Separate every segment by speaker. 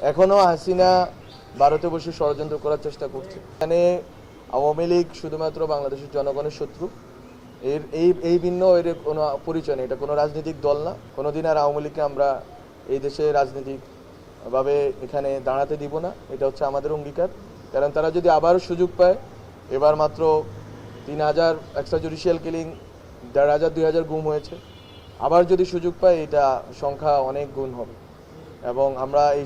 Speaker 1: এখনো হাসিনা ভারতে বসে ষড়যন্ত্র করার চেষ্টা করছে। এখানে আওয়ামী লীগ শুধুমাত্র বাংলাদেশের জনগণের শত্রু, এই ভিন্ন এর কোনো পরিচয় নেই। এটা কোনো রাজনৈতিক দল না। কোনোদিন আর আওয়ামী লীগকে আমরা এই দেশে রাজনৈতিকভাবে এখানে দাঁড়াতে দিব না। এটা হচ্ছে আমাদের অঙ্গীকার। কারণ তারা যদি আবারও সুযোগ পায়, এবার মাত্র 3000 এক্সট্রা জুডিশিয়াল কিলিং, 1500 2000 গুম হয়েছে, আবার যদি সুযোগ পায় এটা সংখ্যা অনেক গুণ হবে এবং আমরা এই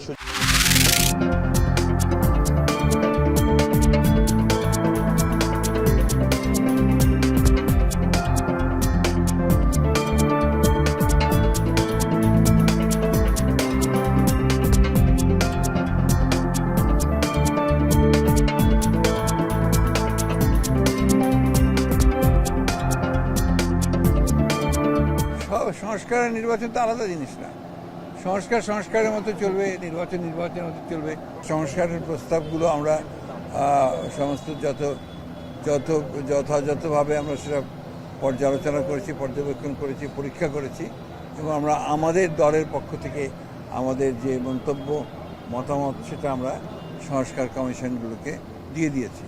Speaker 2: সংস্কার আর নির্বাচন তো আলাদা জিনিস না। সংস্কার সংস্কারের মতো চলবে, নির্বাচন নির্বাচনের মতো চলবে। সংস্কারের প্রস্তাবগুলো আমরা সমস্ত যথাযথভাবে আমরা সেটা পর্যালোচনা করেছি, পর্যবেক্ষণ করেছি, পরীক্ষা করেছি এবং আমরা আমাদের দলের পক্ষ থেকে আমাদের যে মন্তব্য মতামত সেটা আমরা সংস্কার কমিশনগুলোকে দিয়ে দিয়েছি।